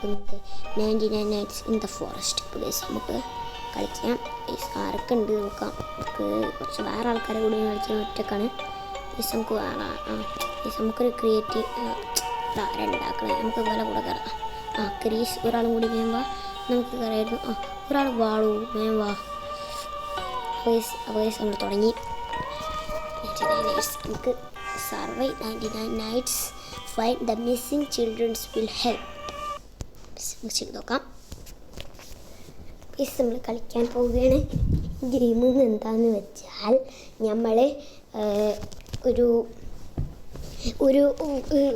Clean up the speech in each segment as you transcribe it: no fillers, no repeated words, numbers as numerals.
കളിക്കുന്നത് 99 nights in the forest. നമുക്ക് കളിക്കാം. ആരൊക്കെ ഉണ്ട് നോക്കാം. നമുക്ക് കുറച്ച് വേറെ ആൾക്കാരെ കൂടി കളിക്കാൻ ഒറ്റക്കാണ്. നമുക്കൊരു ക്രിയേറ്റീവ് ഉണ്ടാക്കണേ. നമുക്ക് വില കൂടെ കയറാം. ക്രീസ് ഒരാളും കൂടി വേവാ. നമുക്ക് കയറായിരുന്നു. ഒരാൾ വാളൂ വേവാ. അപ്പോൾ നമ്മൾ തുടങ്ങി. 99 നൈറ്റ്സ് നമുക്ക് survive 99 nights find the missing childrens will help. ചെയ്ത് നോക്കാം. നമ്മൾ കളിക്കാൻ പോവുകയാണ്. ഗെയിം എന്താണെന്ന് വെച്ചാൽ നമ്മൾ ഒരു ഒരു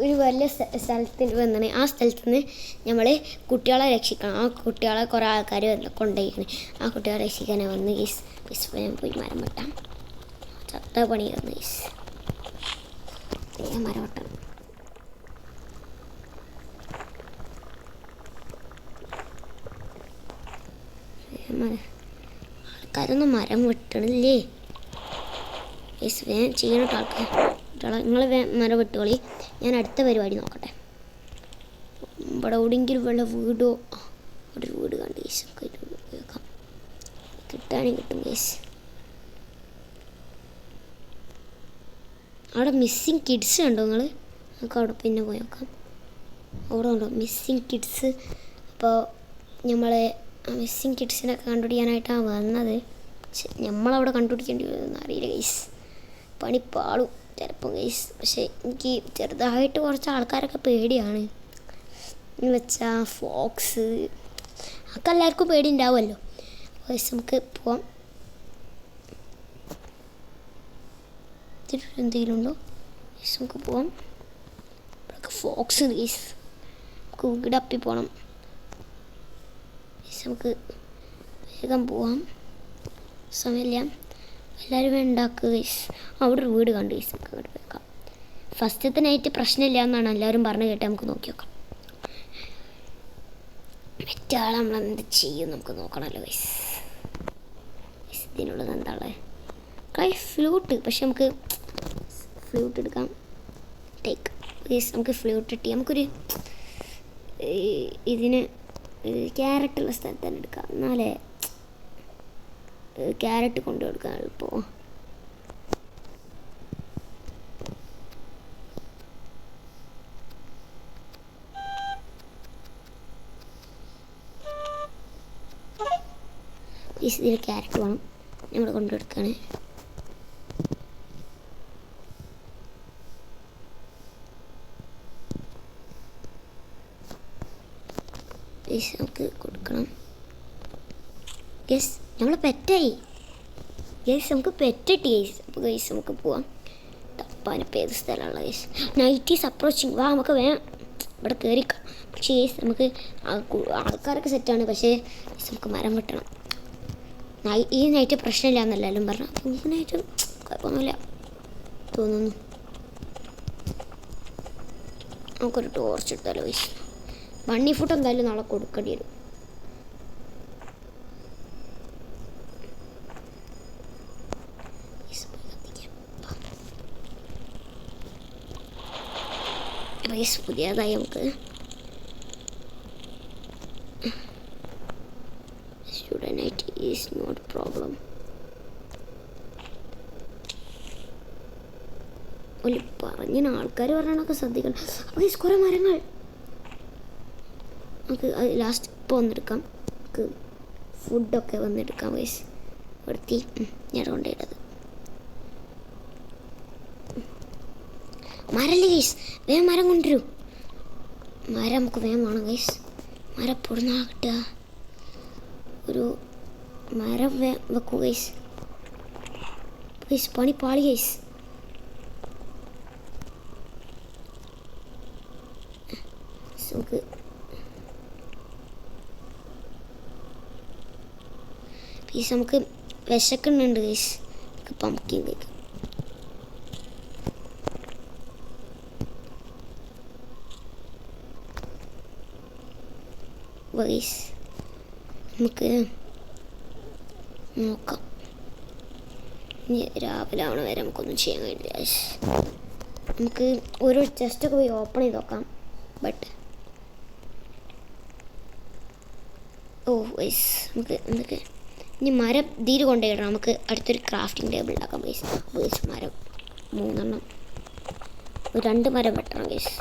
ഒരു വലിയ സ്ഥലത്തിൽ വന്നാണ്. ആ സ്ഥലത്ത് നിന്ന് നമ്മൾ കുട്ടികളെ രക്ഷിക്കണം. ആ കുട്ടികളെ കുറേ ആൾക്കാർ കൊണ്ടുപോയിക്കണം. ആ കുട്ടികളെ രക്ഷിക്കാനാണ് വന്ന് ഞാൻ പോയി മരം വെട്ടാം. ചത്ത പണി വന്ന് മരം വെട്ടണം. ആൾക്കാരൊന്നും മരം വെട്ടണില്ലേ? വേഗം ചെയ്യണം ആൾക്കാർ. നിങ്ങൾ മരം വെട്ടുകളി. ഞാൻ അടുത്ത പരിപാടി നോക്കട്ടെ. ഇവിടെ എവിടെയെങ്കിലും വല്ല വീടോ ഒരു വീട് കണ്ട് കേസൊക്കെ കേൾക്കാം. കിട്ടുകയാണെങ്കിൽ കിട്ടും കേസ്. അവിടെ മിസ്സിങ് കിഡ്സ് കണ്ടോ നിങ്ങൾ? നമുക്ക് അവിടെ പിന്നെ പോയി നോക്കാം. അവിടെ ഉണ്ടോ മിസ്സിങ് കിഡ്സ്? അപ്പോൾ നമ്മൾ മിസ്സിങ് കിഡ്സിനൊക്കെ കണ്ടുപിടിക്കാനായിട്ടാണ് വന്നത്. നമ്മളവിടെ കണ്ടുപിടിക്കേണ്ടി വരുമെന്ന് അറിയില്ല ഗൈസ്. പണിപ്പാളും ചിലപ്പോൾ ഗൈസ്. പക്ഷേ എനിക്ക് ചെറുതായിട്ട് കുറച്ച് ആൾക്കാരൊക്കെ പേടിയാണ്. എന്ന് വെച്ചാൽ ഫോക്സ് ഒക്കെ എല്ലാവർക്കും പേടി ഉണ്ടാവുമല്ലോ. ഗൈസ് നമുക്ക് പോവാം. എന്തെങ്കിലും ഉണ്ടോ ഗൈസ്? നമുക്ക് പോവാം. ഇവിടെയൊക്കെ ഫോക്സ് ഗൈസ്. നമുക്ക് വീടപ്പി പോകണം ഗൈസ്. നമുക്ക് വേഗം പോവാം. സമയമില്ല. എല്ലാവരും ഉണ്ടാക്കുക ഗൈസ്. അവിടെ ഒരു വീട് കണ്ടു ഗൈസ്. നമുക്ക് അങ്ങോട്ട് വെക്കാം. ഫസ്റ്റത്തെ നൈറ്റ് പ്രശ്നമില്ല എന്നാണ് എല്ലാവരും പറഞ്ഞു കേട്ട്. നമുക്ക് നോക്കി നോക്കാം. മറ്റാൾ നമ്മളെന്ത് ചെയ്യും നമുക്ക് നോക്കണമല്ലോ ഗൈസ്. ഇതിനുള്ളത് എന്താണല്ലേ? ഫ്ലൂട്ട്. പക്ഷെ നമുക്ക് ഫ്ലൂട്ട് എടുക്കാം. Take guys. നമുക്ക് ഫ്ലൂട്ട് കിട്ടി. നമുക്കൊരു ഇതിന് ക്യാരറ്റുള്ള സ്ഥലത്ത് തന്നെ എടുക്കാം. എന്നാലേ ക്യാരറ്റ് കൊണ്ടു കൊടുക്കാൻ എളുപ്പമോ? ഇതിൽ ക്യാരറ്റ് വേണം. നമ്മൾ കൊണ്ടുകൊടുക്കുകയാണ്. നമുക്ക് കൊടുക്കണം. യെസ്, നമ്മൾ പെറ്റായി ഗൈസ്. നമുക്ക് പെറ്റിട്ട് ഗൈസ്. അപ്പോൾ ഗൈസ് നമുക്ക് പോവാം. തപ്പാനിപ്പോൾ ഏത് സ്ഥലമുള്ള ഗൈസ്? Night is approaching. വാ നമുക്ക് വേണം ഇവിടെ കയറിക്കാം. പക്ഷേ ഗൈസ് നമുക്ക് ആൾക്കാരൊക്കെ സെറ്റാണ്. പക്ഷേ നമുക്ക് മരം വെട്ടണം. ഈ നൈറ്റ് പ്രശ്നമില്ല എന്നെല്ലാവരും പറഞ്ഞു. അപ്പോൾ ഈ നൈറ്റ് കുഴപ്പമൊന്നുമില്ല തോന്നുന്നു. നമുക്കൊരു ടോർച്ച് എടുത്താലോ ഗൈസ്? ബണ്ണി ഫുഡ് എന്തായാലും നാളെ കൊടുക്കേണ്ടി വരും. പുതിയതായി നമുക്ക് സ്റ്റുഡൻറ്റ് ഈസ് നോട്ട് പ്രോബ്ലം. ഒരു പറഞ്ഞ ആൾക്കാർ പറയണൊക്കെ ശ്രദ്ധിക്കണം. അപ്പോൾ ഈ കുറേ മരങ്ങൾ നമുക്ക് ലാസ്റ്റ് ഇപ്പോൾ വന്നെടുക്കാം. നമുക്ക് ഫുഡൊക്കെ വന്നെടുക്കാം വയസ്സ് വൃത്തി. ഞാൻ കൊണ്ടിട്ടത് മരല്ലേ ഗൈസ്? വേഗം മരം കൊണ്ടുവരൂ. മരം നമുക്ക് വേഗം വേണം ഗൈസ്. മരം പൊടുന്ന കിട്ടുക. ഒരു മരം വെക്കൂ ഗൈസ്. ഗൈസ് പണി പാളി ഗൈസ്. നമുക്ക് പീസ് നമുക്ക് വിശക്കുന്നുണ്ട് ഗൈസ്. നമുക്ക് പംകിൻ കഴിക്കാം. ഗൈസ് നമുക്ക് നോക്കാം. ഇനി രാവിലെ ആവണ വരെ നമുക്കൊന്നും ചെയ്യാൻ കഴിയില്ല ഗൈസ്. നമുക്ക് ഓരോ ചെസ്റ്റൊക്കെ പോയി ഓപ്പൺ ചെയ്ത് നോക്കാം. ബട്ട് ഗൈസ് നമുക്ക് എന്തൊക്കെ ഇനി മരം ഇതിൽ കൊണ്ടുപോയിടണം. നമുക്ക് അടുത്തൊരു ക്രാഫ്റ്റിംഗ് ടേബിൾ ഉണ്ടാക്കാം ഗൈസ്. മരം 3 എണ്ണം, 2 മരം വെട്ടണം ഗൈസ്.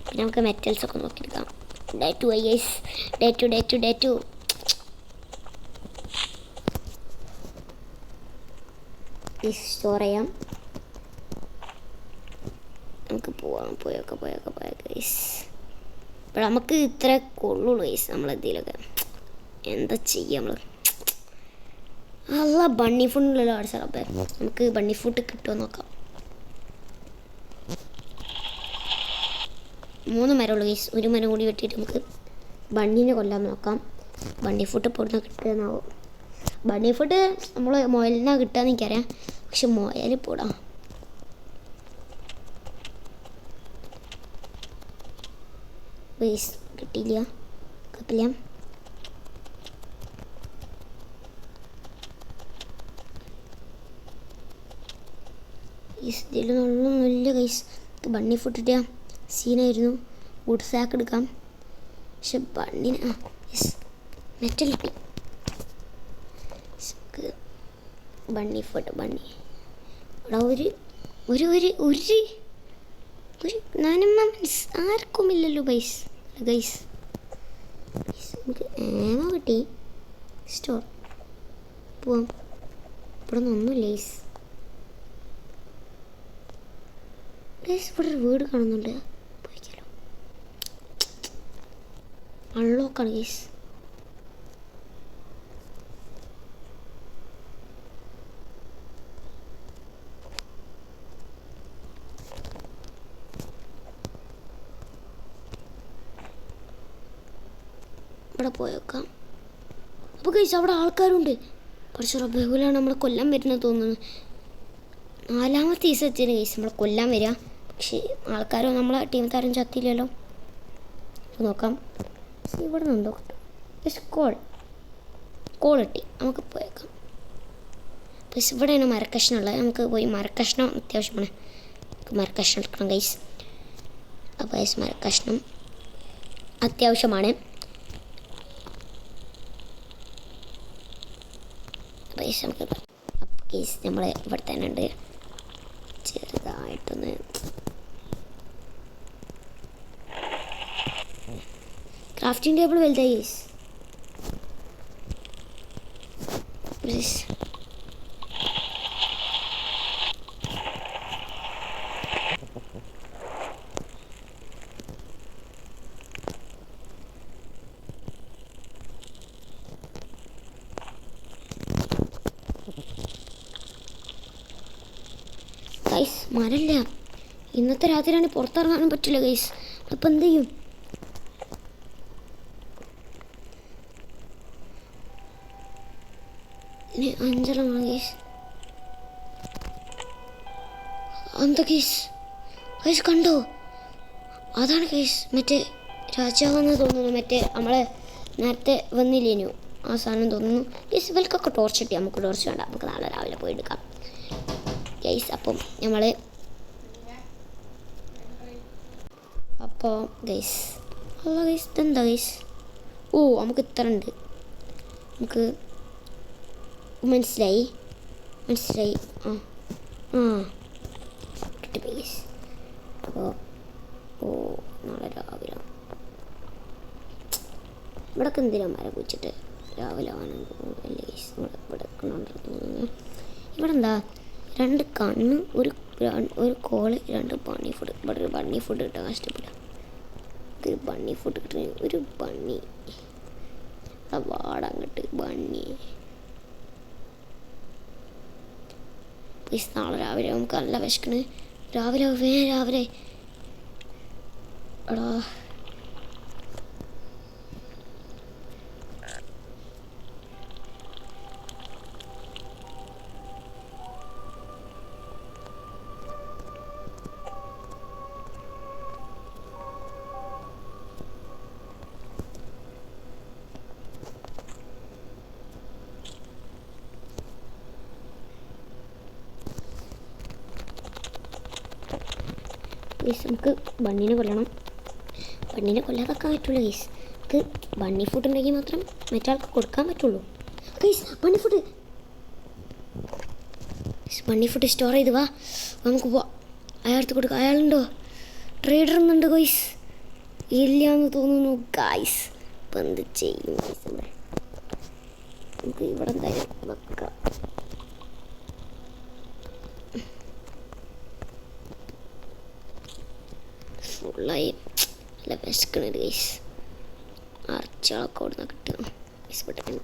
പിന്നെ നമുക്ക് മെറ്റൽസ് ഒക്കെ നോക്കിയെടുക്കാം. ഡേ 2 ആയി ഗൈസ്. ഡേ 2 സ്റ്റോർ ചെയ്യാം. നമുക്ക് പോയൊക്കെ ഗൈസ്. അപ്പോൾ നമുക്ക് ഇത്ര കൊള്ളുള്ളൂ ഗൈസ്. നമ്മളെന്തെങ്കിലുമൊക്കെ എന്താ ചെയ്യുക നമ്മൾ. അല്ല ബണ്ണി ഫുഡിലുള്ള സാറേ, നമുക്ക് ബണ്ണി ഫുഡ് കിട്ടുമോ നോക്കാം. 3 മരമുള്ളൂ ഗൈസ്. 1 മരം കൂടി വെട്ടിയിട്ട് നമുക്ക് ബണ്ണീനെ കൊല്ലാൻ നോക്കാം. ബണ്ണി ഫുഡ് ഇപ്പോൾ ഇവിടുന്ന് കിട്ടുമെന്നാവും. ബണ്ണി ഫുഡ് നമ്മൾ മുയലിനാണ് കിട്ടുകയെന്ന് എനിക്കറിയാം, പക്ഷെ മുയൽ പോടാ. ഗൈസ് കിട്ടിയില്ല, കുഴപ്പമില്ല. ഇതിൽ നല്ലൊന്നുമില്ല ഗൈസ്. ബണ്ണി ഫുഡ് കിട്ടിയ സീനായിരുന്നു. വുഡ് സാക്ക് എടുക്കാം, പക്ഷെ ബണ്ണിന് മെറ്റൽ കിട്ടി. ബണ്ണി ഫുഡ് അവിടെ ഒരു ആർക്കുമില്ലല്ലോ ഗൈസ്. നമുക്ക് ഏമ കിട്ടി. സ്റ്റോർ പോവാം. ഇവിടെ ഒന്നുമില്ല ഗൈസ്. ഇവിടെ ഒരു വീട് കാണുന്നുണ്ട്, പോയിക്കല്ലോ. അൺലോക്കാണ് ഗൈസ്. ഇവിടെ പോയേക്കാം. അപ്പോൾ ഗൈസ് അവിടെ ആൾക്കാരുണ്ട്. കുറച്ച് റബ്ബഹുലാണ് നമ്മളെ കൊല്ലാൻ വരുന്നത് തോന്നുന്നു. 4ാമത്തെ ദിവസം വെച്ചാൽ ഗൈസ് നമ്മളെ കൊല്ലാൻ വരിക. പക്ഷേ ആൾക്കാരോ നമ്മളെ ടീമത്താരും ചത്തില്ലല്ലോ. നോക്കാം. ഇവിടെ നിന്നുണ്ടോ ഗൈസ്. കോൾ കിട്ടി. നമുക്ക് പോയേക്കാം. പക്ഷേ ഇവിടെയാണ് മരക്കഷ്ണം ഉള്ളത്. നമുക്ക് പോയി മരക്കഷ്ണം അത്യാവശ്യമാണ്. മരക്കഷ്ണം എടുക്കണം ഗൈസ്. അപ്പോൾ ഗൈസ് മരക്കഷ്ണം അത്യാവശ്യമാണ്. ഗൈസ് നമുക്ക് ഗൈസ് നമ്മൾ ഇവിടെ തന്നെ ഉണ്ട്. ചെറുതായിട്ടൊന്ന് ക്രാഫ്റ്റിംഗ് ടേബിൾ വലുതായി ഗൈസ്. ഗൈസ് മരമില്ല. ഇന്നത്തെ രാത്രിയാണ് പുറത്തിറങ്ങാനും പറ്റില്ല ഗൈസ്. അപ്പം എന്ത് ചെയ്യും? ഇനി 5 ഗൈസ്. എന്താ ഗൈസ് കണ്ടോ? അതാണ് ഗൈസ് മറ്റേ രാജാവെന്ന് തോന്നുന്നു. മറ്റേ നമ്മളെ നേരത്തെ വന്നില്ലേനു ആ സാധനം തോന്നുന്നു ഗൈസ്. ഇവൽക്കൊക്കെ ടോർച്ച് കിട്ടി. നമുക്ക് ടോർച്ച് വേണ്ട, നമുക്ക് നാളെ രാവിലെ പോയി എടുക്കാം ഗൈസ്. അപ്പം നമ്മൾ ഗൈസ് അല്ല ഗൈസ് ഇതെന്താ ഗൈസ്? നമുക്ക് ഇത്ര ഉണ്ട്. നമുക്ക് മനസ്സിലായി. കിട്ടിപ്പോയി ഗൈസ്. അപ്പോൾ നാളെ രാവിലെ ഇവിടെയൊക്കെ എന്തിനാ മരം കുഴിച്ചിട്ട് രാവിലെ ആവാനും തോന്നുന്നില്ല ഗൈസ്. ഇവിടെ തോന്നുന്നു. ഇവിടെ എന്താ 2 കണ്ണ്, ഒരു കോള്, 2 ബണ്ണി ഫുഡ്. ഇവിടെ ഒരു ബണ്ണി ഫുഡ് കിട്ടാൻ കഷ്ടപ്പെടാം. ഒരു ബണ്ണി ഫുഡ് കിട്ടുന്ന ഒരു ബണ്ണി വാടങ്ങട്ട് ബണ്ണി. പ്ലീസ് നാളെ രാവിലെ നമുക്ക് നല്ല വിശക്കണ്. രാവിലെ എടാ ഗൈസ് നമുക്ക് ബണ്ണീനെ കൊല്ലണം. ബണ്ണീനെ കൊല്ലാതൊക്കെ പറ്റുള്ളൂ ഗൈസ്. നമുക്ക് ബണ്ണി ഫുഡ് ഉണ്ടെങ്കിൽ മാത്രം മറ്റാൾക്ക് കൊടുക്കാൻ പറ്റുള്ളൂ. ഗൈസ് ബണ്ണി ഫുഡ് സ്റ്റോർ ചെയ്ത് വാ, നമുക്ക് പോവാം. അയാൾക്ക് കൊടുക്കാം. അയാളുണ്ടോ? ട്രേഡർ എന്നുണ്ട് ഗൈസ്. ഇല്ല എന്ന് തോന്നുന്നു ഗൈസ്. ഇപ്പം എന്ത് ചെയ്യും ഗൈസ്? നമുക്ക് ഇവിടെ എന്തായാലും വെക്കാം. ഫുള്ളായി നല്ല വിശക്കണത് ഗൈസ്. അറച്ചാളൊക്കെ അവിടെ നിന്ന് കിട്ടുക ഗൈസ്. പെട്ടെന്ന്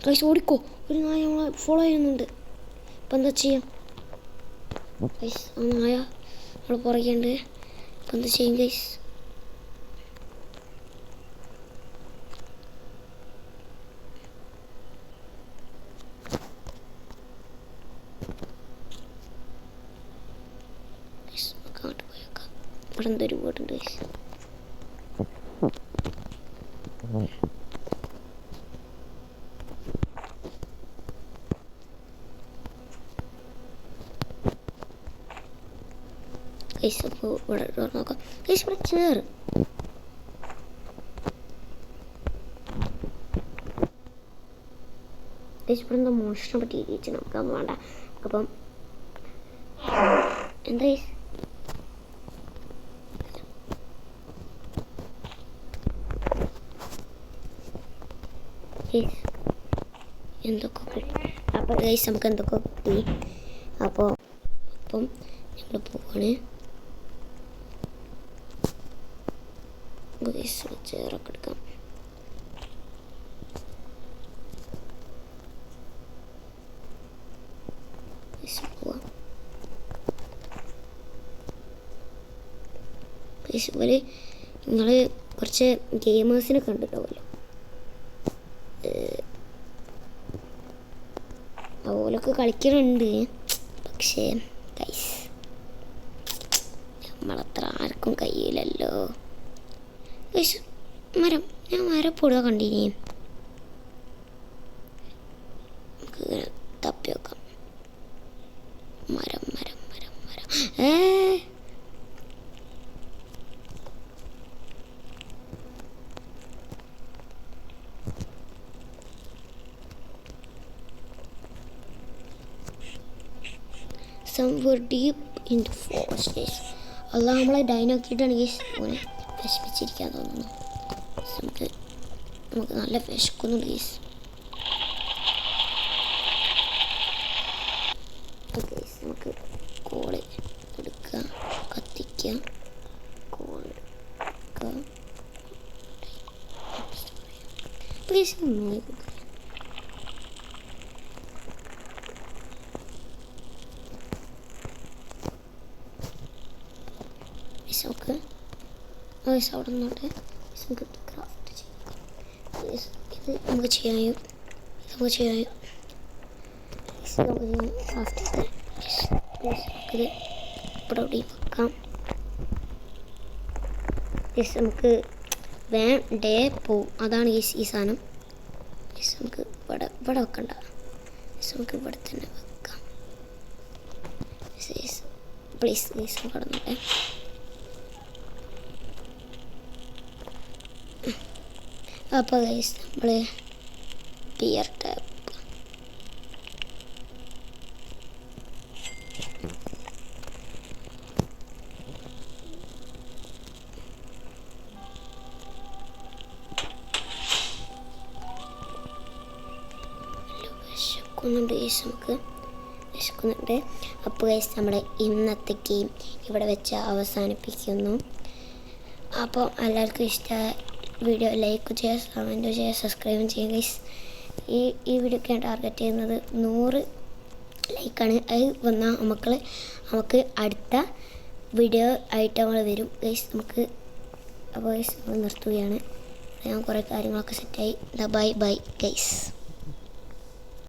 ഗൈസ് ഓടിക്കോ, ഒരു നായ നമ്മളെ ഫോളോ ചെയ്യുന്നുണ്ട്. ഇപ്പം എന്താ ചെയ്യാം ഗൈസ്? ആ നായ നമ്മൾ പുറകെയുണ്ട്. ഇപ്പം എന്താ ചെയ്യും ഗൈസ്? അങ്ങോട്ട് പോയേക്കാം. ഇവിടെ എന്തൊരു വീടുണ്ട് ഗൈസ്. ഗൈസ് അപ്പോൾ ഇവിടെ ഡോർ നോക്കാം ഗൈസ്. ഇവിടെ ചേർ ഗൈസ്. ഇവിടെ എന്താ മോഷണം പറ്റി ചേച്ചി, നമുക്കൊന്നും വേണ്ട. അപ്പം എന്താ ഗൈസ്? എന്തൊക്കെ കിട്ടി? അപ്പോൾ ഗൈസ് നമുക്ക് എന്തൊക്കെ കിട്ടി. അപ്പം ഞങ്ങൾ പോവാണ് ഗൈസ്. ചേറൊക്കെ എടുക്കാം. പോവാം ഗൈസ്. ഇവര് നിങ്ങൾ കുറച്ച് ഗെയിമേഴ്സിനെ കണ്ടിട്ടുണ്ടാവുമല്ലോ, അതുപോലൊക്കെ കളിക്കുന്നുണ്ട്. പക്ഷേ ഗൈസ് നമ്മളത്ര ആർക്കും കഴിയില്ലല്ലോ ഗൈസ്. ഞാൻ മരപ്പൊടുക കണ്ടിനി. നമുക്ക് തപ്പി വെക്കാം. മരം somewhere deep in the forest guys. അല്ല നമ്മളെ ഡൈനോക്കിയിട്ടാണ് ഗൈസ് ഓനെ വിശപ്പിച്ചിരിക്കാൻ തോന്നുന്നു. നമുക്ക് നല്ല വിശക്കുന്നുണ്ട് ഗൈസ്. ഗൈസ് നമുക്ക് കോള് എടുക്കുക, കത്തിക്കുക, കോള് എടുക്കുക. ഗൈസ് നമുക്ക് അവിടെ നിന്നോട്ട് നമുക്ക് ക്രാഫ്റ്റ് ചെയ്യാം. ഇത് നമുക്ക് ചെയ്യാം ക്രാഫ്റ്റ് ചെയ്ത് നമുക്കിത് ഇവിടെ വെക്കാം. നമുക്ക് വേണ്ടേ പോവും. അതാണ് ഈ സാധനം. നമുക്ക് ഇവിടെ വെക്കണ്ട. നമുക്ക് ഇവിടെ തന്നെ വെക്കാം. പ്ലീസ് കടന്നോട്ടെ. അപ്പോൾ ഗൈസ് നമ്മൾ പിയർ ടാപ്പ് വിശക്കുന്നുണ്ട്. അപ്പോൾ ഗൈസ് നമ്മൾ ഇന്നത്തെ ഗെയിം ഇവിടെ വെച്ച് അവസാനിപ്പിക്കുന്നു. അപ്പോൾ എല്ലാവർക്കും ഇഷ്ടമായ വീഡിയോ ലൈക്ക് ചെയ്യുക, കമൻറ്റ് ചെയ്യുക, സബ്സ്ക്രൈബും ചെയ്യുക ഗൈസ്. ഈ വീഡിയോക്ക് ഞാൻ ടാർഗറ്റ് ചെയ്യുന്നത് 100 ലൈക്കാണ്. അത് വന്നാൽ നമുക്ക് അടുത്ത വീഡിയോ ആയിട്ട് നമ്മൾ വരും ഗൈസ്. അപ്പോൾ ഗൈസ് നമ്മൾ നിർത്തുകയാണ്. ഞാൻ കുറേ കാര്യങ്ങളൊക്കെ സെറ്റായി. Bye guys.